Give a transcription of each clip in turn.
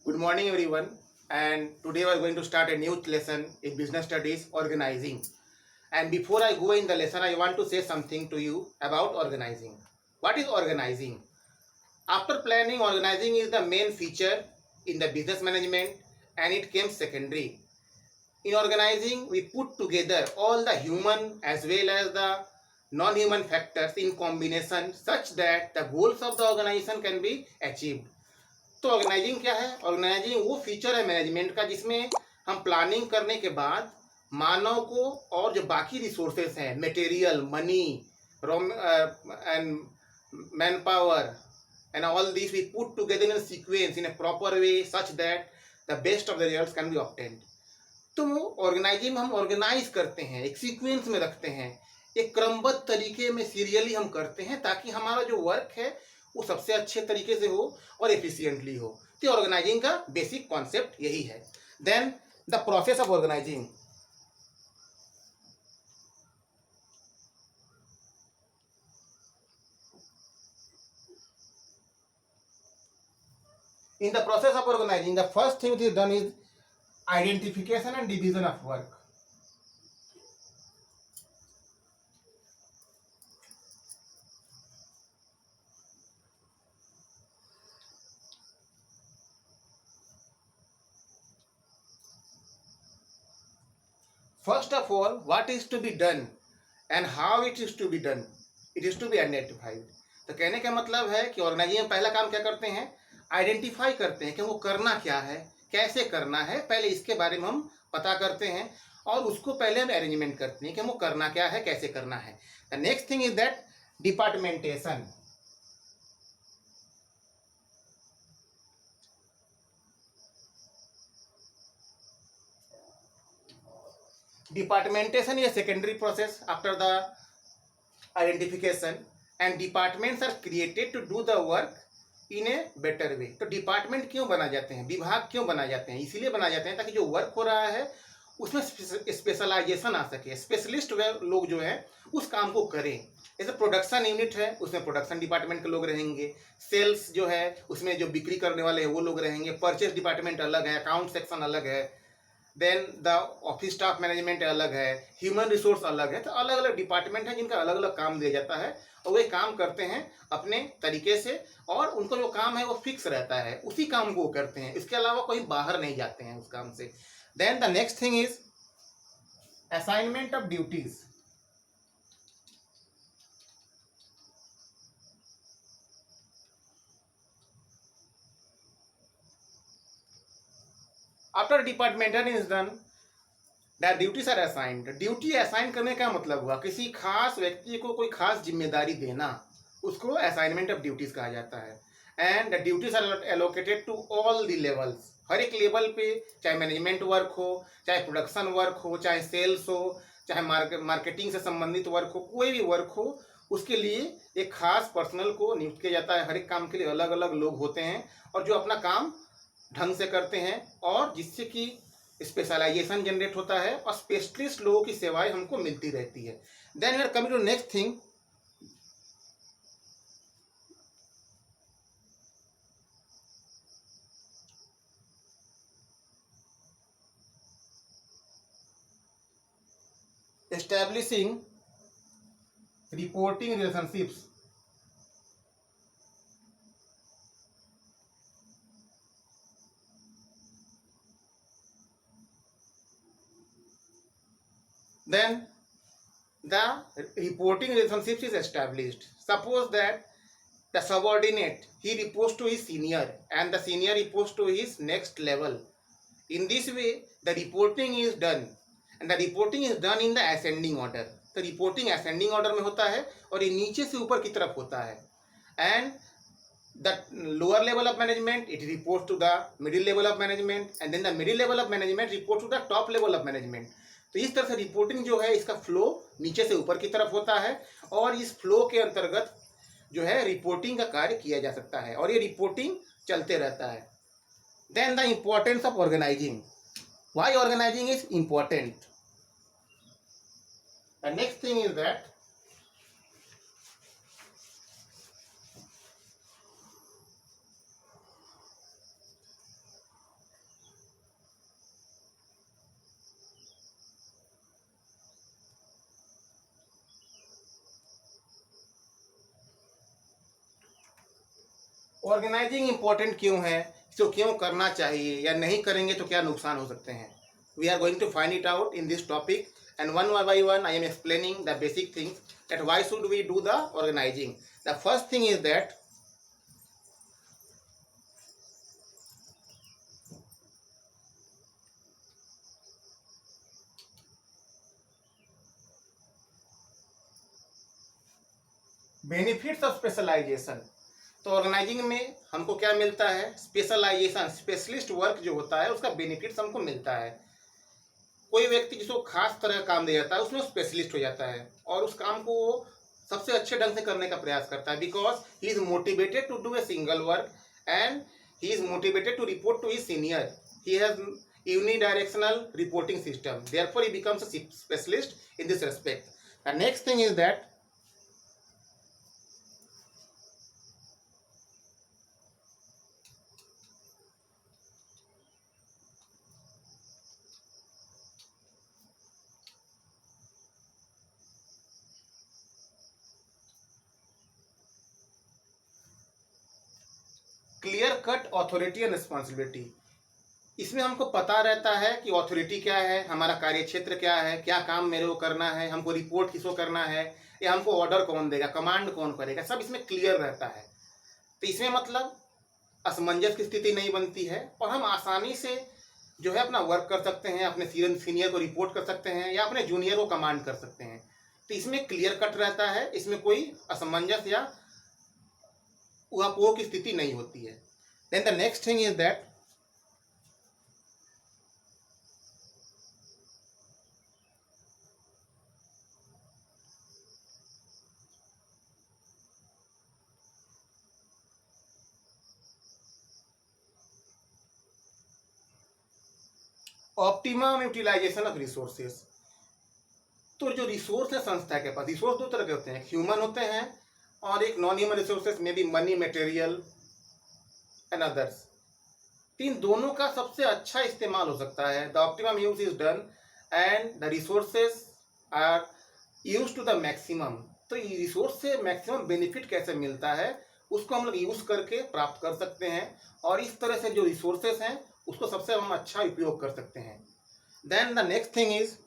Good morning, everyone. And today we are going to start a new lesson in business studies organizing. And before I go in the lesson, I want to say something to you about organizing. What is organizing? After planning, organizing is the main feature in the business management and it came secondary. In organizing, we put together all the human as well as the non-human factors in combination such that the goals of the organization can be achieved. तो organising क्या है? Organising वो feature है management का जिसमें हम planning करने के बाद मानव को और जो बाकी रिसोर्सेस हैं, material, money, and manpower and all this we put together in sequence in a proper way such that the best of the results can be obtained. तो ऑर्गेनाइजिंग हम ऑर्गेनाइज करते हैं, एक सीक्वेंस में रखते हैं, एक क्रमबद्ध तरीके में सीरियली हम करते हैं ताकि हमारा जो वर्क है वो सबसे अच्छे तरीके से हो और एफिशिएंटली हो। तो ऑर्गेनाइजिंग का बेसिक कॉन्सेप्ट यही है। Then the process of organising. In the process of organizing, the first thing which is done is identification and division of work. First of all, what is to be done and how it is to be done, it is to be identified. तो कहने का मतलब है कि organising में पहला काम क्या करते हैं? आइडेंटिफाई करते हैं कि वो करना क्या है, कैसे करना है, पहले इसके बारे में हम पता करते हैं और उसको पहले हम अरेंजमेंट करते हैं कि वो करना क्या है, कैसे करना है। The next thing is that departmentation. Departmentation is a secondary process after the identification and departments are created to do the work in a better way. तो डिपार्टमेंट क्यों बना जाते हैं, विभाग क्यों बना जाते हैं? इसीलिए बना जाते हैं ताकि जो वर्क हो रहा है उसमें स्पेशलाइजेशन आ सके, स्पेशलिस्ट लोग जो हैं उस काम को करें। जैसे प्रोडक्शन यूनिट है उसमें प्रोडक्शन डिपार्टमेंट के लोग रहेंगे, सेल्स जो है उसमें जो बिक्री करने वाले हैं वो लोग रहेंगे, परचेस डिपार्टमेंट अलग है, अकाउंट सेक्शन अलग है, then the office staff management अलग है, ह्यूमन रिसोर्स अलग है। तो अलग अलग डिपार्टमेंट है जिनका अलग अलग काम दिया जाता है और वे काम करते हैं अपने तरीके से और उनको जो काम है वो फिक्स रहता है, उसी काम को वो करते हैं, इसके अलावा कोई बाहर नहीं जाते हैं उस काम से। Then the next thing is assignment of duties. After departmental is done the duties are assigned. Duty assign करने का मतलब हुआ किसी खास व्यक्ति को कोई खास जिम्मेदारी देना, उसको असाइनमेंट ऑफ ड्यूटीज कहा जाता है। And the duties are allocated to all the levels, हर एक लेवल पे, चाहे मैनेजमेंट वर्क हो, चाहे प्रोडक्शन वर्क हो, चाहे सेल्स हो, चाहे मार्केटिंग से संबंधित वर्क हो, कोई भी वर्क हो उसके लिए एक खास पर्सनल को नियुक्त किया जाता है। हर एक काम के लिए अलग अलग लोग होते हैं और जो अपना काम ढंग से करते हैं और जिससे कि स्पेशलाइजेशन जनरेट होता है और स्पेशलिस्ट लोगों की सेवाएं हमको मिलती रहती है। Then we are coming to next thing, establishing reporting relationships. Then the reporting relationship is established. Suppose that the subordinate, he reports to his senior and the senior reports to his next level. In this way the reporting is done and the reporting is done in the ascending order. तो reporting ascending order में होता है और ये नीचे से ऊपर की तरफ होता है। And the lower level of management it reports to the middle level of management and then the middle level of management reports to the top level of management. तो इस तरह से रिपोर्टिंग जो है इसका फ्लो नीचे से ऊपर की तरफ होता है और इस फ्लो के अंतर्गत जो है रिपोर्टिंग का कार्य किया जा सकता है और ये रिपोर्टिंग चलते रहता है। Then the importance of organising, why organising is important. The next thing is that organising important क्यों है, इसको क्यों करना चाहिए या नहीं करेंगे तो क्या नुकसान हो सकते हैं. We are going to find it out in this topic and one by one I am explaining the basic things that why should we do the organizing. The first thing is that benefits of specialization. तो organising में हमको क्या मिलता है, specialisation, specialist work जो होता है उसका बेनिफिट्स हमको मिलता है. कोई व्यक्ति जिसको खास तरह का काम दिया जाता है उसमें स्पेशलिस्ट हो जाता है और उस काम को वो सबसे अच्छे ढंग से करने का प्रयास करता है, because he is motivated to do a single work and he is motivated to report to his senior. He has unidirectional reporting system, therefore he becomes a specialist in this respect. The next thing is that clear cut authority and responsibility. इसमें हमको पता रहता है कि authority क्या है, हमारा कार्य क्षेत्र क्या है, क्या काम मेरे को करना है, हमको रिपोर्ट किसको करना है, या हमको ऑर्डर कौन देगा, कमांड कौन करेगा, सब इसमें क्लियर रहता है. तो इसमें मतलब असमंजस की स्थिति नहीं बनती है और हम आसानी से जो है अपना वर्क कर सकते हैं, अपने सीनियर को रिपोर्ट कर सकते हैं या अपने जूनियर को कमांड कर सकते हैं. तो इसमें क्लियर कट रहता है, इसमें कोई असमंजस या ऊहापोह की स्थिति नहीं होती है. Then the next thing is that optimum utilisation of resources. तो जो रिसोर्स है संस्था के पास, रिसोर्स दो तरह के होते हैं, ह्यूमन होते हैं और एक नॉन ह्यूमन रिसोर्सेज में भी मनी, मटेरियल एंड अदर्स. इन दोनों का सबसे अच्छा इस्तेमाल हो सकता है. The optimum use is done and the resources are use to the maximum. तो रिसोर्स से मैक्सिमम बेनिफिट कैसे मिलता है उसको हम लोग यूज करके प्राप्त कर सकते हैं और इस तरह से जो रिसोर्सेज हैं उसको सबसे हम अच्छा उपयोग कर सकते हैं. Then the next thing is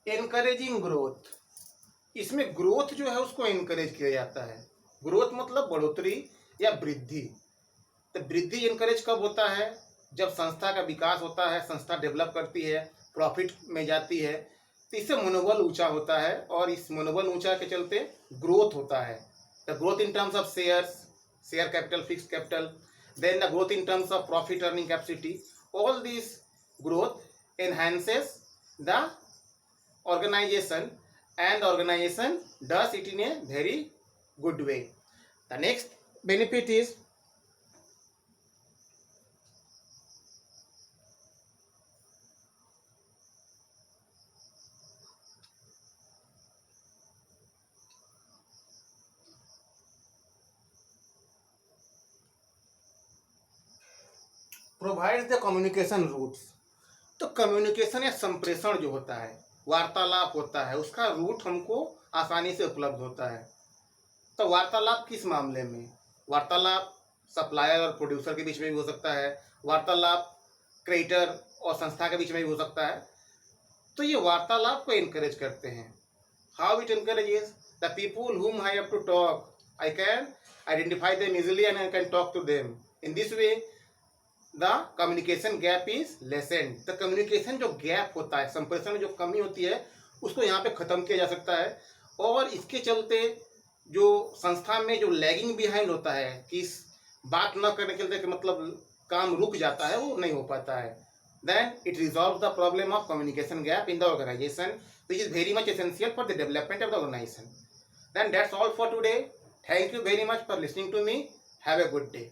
encouraging growth. इसमें ग्रोथ जो है उसको एनकरेज किया जाता है. ग्रोथ मतलब बढ़ोतरी या वृद्धि. तो वृद्धि एनकरेज कब होता है, जब संस्था का विकास होता है, संस्था डेवलप करती है, प्रॉफिट में जाती है, तो इससे मनोबल ऊंचा होता है और इस मनोबल ऊंचा के चलते ग्रोथ होता है. The growth in terms of shares, share capital, fix capital, then the growth in terms of profit earning capacity. All this growth enhances the organization and organization does it in a very good way. The next benefit is provides the communication routes. तो communication या संप्रेषण जो होता है, वार्तालाप होता है, उसका रूट हमको आसानी से उपलब्ध होता है. तो वार्तालाप किस मामले में, वार्तालाप सप्लायर और प्रोड्यूसर के बीच में भी हो सकता है, वार्तालाप क्रिएटर और संस्था के बीच में भी हो सकता है. तो ये वार्तालाप को इनकरेज करते हैं. How it encourages the people whom I have to talk, I can identify them easily and I can talk to them. In this way the communication gap is lessened. The communication जो gap होता है, संप्रेषण में जो कमी होती है उसको यहाँ पे ख़त्म किया जा सकता है और इसके चलते जो संस्था में जो लैगिंग बिहाइंड होता है कि बात न करने के चलते मतलब काम रुक जाता है, वो नहीं हो पाता है. Then it resolve the problem of communication gap in the organization which is very much essential for the development of the organization. Then that's all for today. Thank you very much for listening to me. Have a good day.